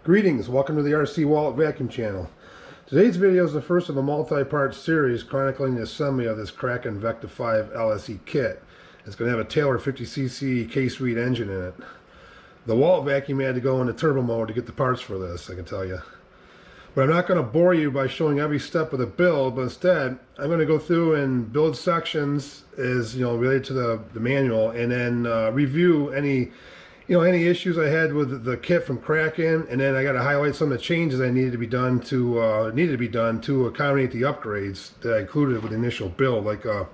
Greetings, welcome to the RC Wallet Vacuum channel. Today's video is the first of a multi-part series chronicling the assembly of this Kraken Vekta 5 LSE kit. It's going to have a Taylor 50cc K-Suite engine in it. The Wallet Vacuum had to go into turbo mode to get the parts for this, I can tell you. But I'm not going to bore you by showing every step of the build, but instead I'm going to go through and build sections as related to the manual, and then review any issues I had with the kit from Kraken, and then I got to highlight some of the changes I needed to be done to accommodate the upgrades that I included with the initial build. Like I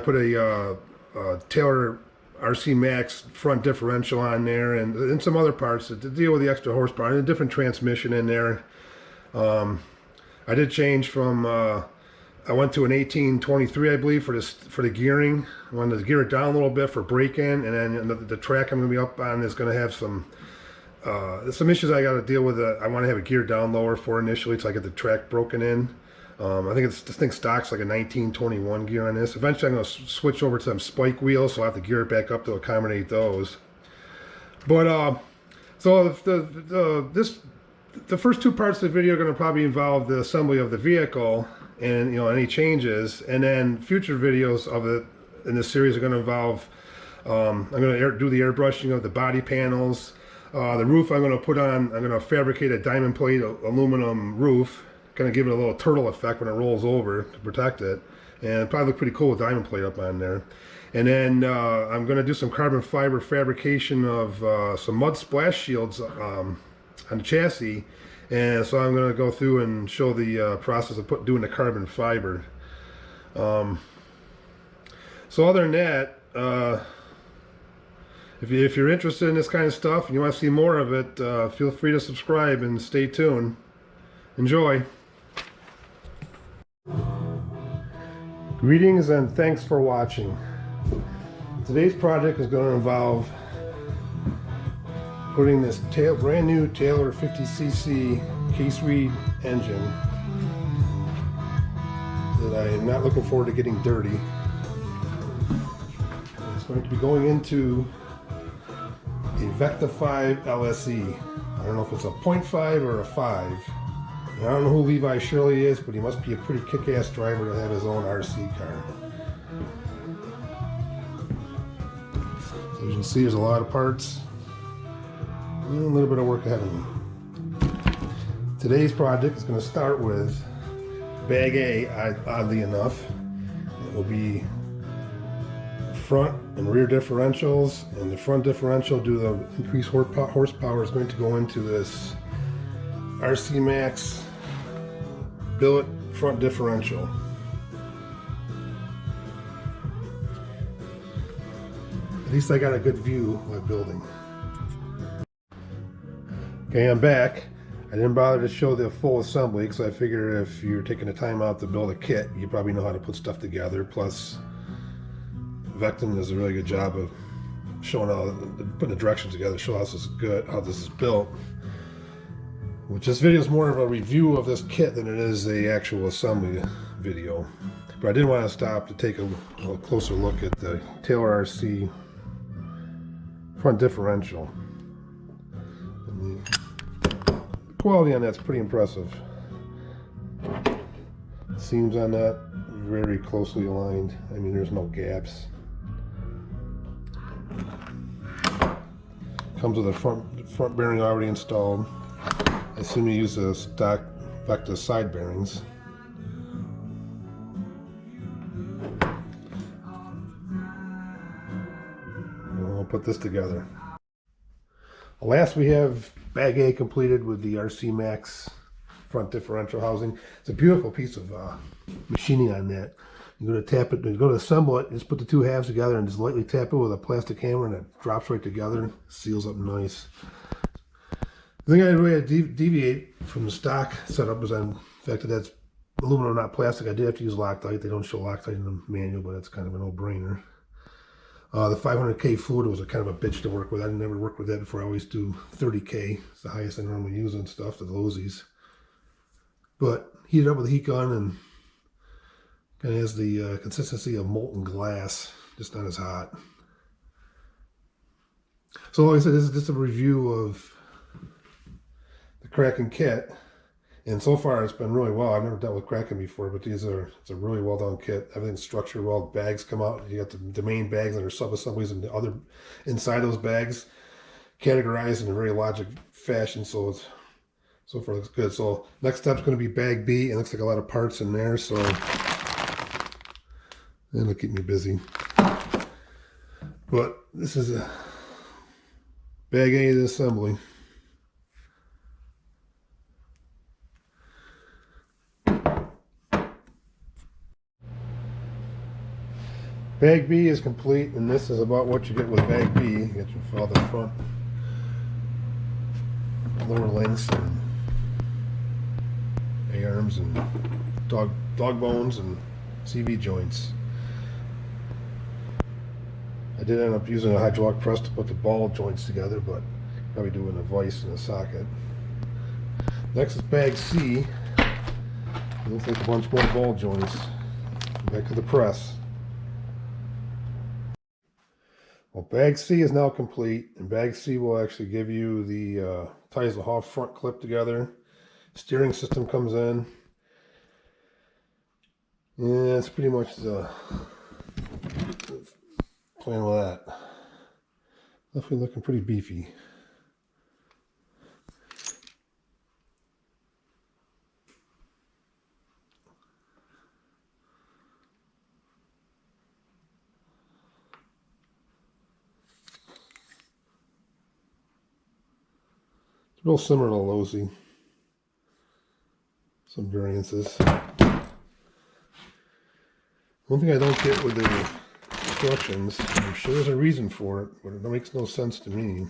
put a Taylor RC Max front differential on there, and some other parts to deal with the extra horsepower, and a different transmission in there. I did change from I went to an 1823, I believe, for the gearing. I wanted to gear it down a little bit for break-in, and then the track I'm going to be up on is going to have some issues I got to deal with. I want to have it geared down lower for initially, so I get the track broken in. I think this thing stocks like a 1921 gear on this. Eventually, I'm going to switch over to some spike wheels, so I have to gear it back up to accommodate those. But so the first two parts of the video are going to probably involve the assembly of the vehicle and any changes, and then future videos of it in this series are going to involve I'm going to do the airbrushing of the body panels. The roof I'm going to fabricate a diamond plate aluminum roof, kind of give it a little turtle effect when it rolls over to protect it, and it'll probably look pretty cool with diamond plate up on there. And then I'm going to do some carbon fiber fabrication of some mud splash shields on the chassis. And so I'm going to go through and show the process of doing the carbon fiber. So other than that, if you're interested in this kind of stuff and you want to see more of it, feel free to subscribe and stay tuned. Enjoy. Greetings and thanks for watching. Today's project is going to involve putting this brand new Taylor 50cc K-Suite engine that I am not looking forward to getting dirty. It's going to be going into a Vekta 5 LSE. I don't know if it's a 0.5 or a 5. I don't know who Levi Shirley is, but he must be a pretty kick-ass driver to have his own RC car. So as you can see, there's a lot of parts. A little bit of work ahead of me. Today's project is going to start with bag A, oddly enough. It will be front and rear differentials, and the front differential, due to the increased horsepower, is going to go into this RC Max billet front differential. At least I got a good view of my building. Okay, I'm back. I didn't bother to show the full assembly because I figure if you're taking the time out to build a kit, you probably know how to put stuff together. Plus, Vekta does a really good job of showing putting the directions together, show how this is built. Which this video is more of a review of this kit than it is the actual assembly video. But I did want to stop to take a closer look at the Taylor RC front differential. The quality on that's pretty impressive. Seams on that very closely aligned. I mean, there's no gaps. Comes with a front bearing already installed. I assume you use the stock Vekta side bearings. We'll put this together. Last, we have bag A completed with the RC Max front differential housing. It's a beautiful piece of machining on that. You're going to tap it, you're going to assemble it, just put the two halves together and just lightly tap it with a plastic hammer, and it drops right together, seals up nice. The thing I really had to deviate from the stock setup was on the fact that that's aluminum, not plastic. I did have to use Loctite. They don't show Loctite in the manual, but that's kind of a no-brainer. The 500K fluid was a kind of a bitch to work with. I never worked with that before. I always do 30K. It's the highest I normally use and stuff, the Losies. But heat it up with a heat gun, and kind of has the consistency of molten glass, just not as hot. So like I said, this is just a review of Kraken kit. And so far, it's been really well. I've never dealt with Kraken before, but it's a really well done kit. Everything's structured well. Bags come out. You got the main bags and there's sub-assemblies and the other inside those bags, categorized in a very logic fashion. So far looks good. So next step's going to be bag B. It looks like a lot of parts in there. So it'll keep me busy. But this is a bag A of the assembly. Bag B is complete, and this is about what you get with bag B. You get all the front, lower links, and A-arms, and dog bones, and CV joints. I did end up using a hydraulic press to put the ball joints together, but probably do it in a vise and a socket. Next is bag C. It looks like a bunch more ball joints. Back to the press. Well, bag C is now complete, and bag C will actually give you the ties the whole front clip together. Steering system comes in. Yeah, that's pretty much the plan with that. Definitely looking pretty beefy. Real similar to LSE. Some variances. One thing I don't get with the instructions, I'm sure there's a reason for it, but it makes no sense to me.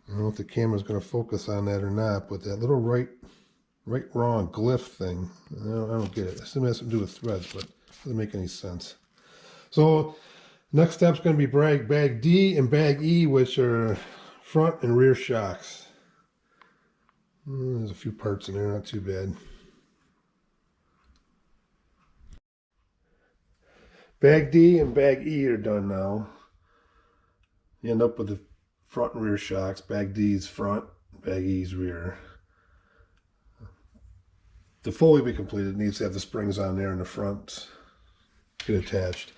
I don't know if the camera's going to focus on that or not, but that little right wrong glyph thing, I don't get it. It still has something to do with threads, but it doesn't make any sense. So next step's going to be bag D and bag E, which are front and rear shocks. There's a few parts in there, not too bad. Bag D and bag E are done now. You end up with the front and rear shocks. Bag D's front, bag E's rear. To fully be completed, it needs to have the springs on there in the front get attached.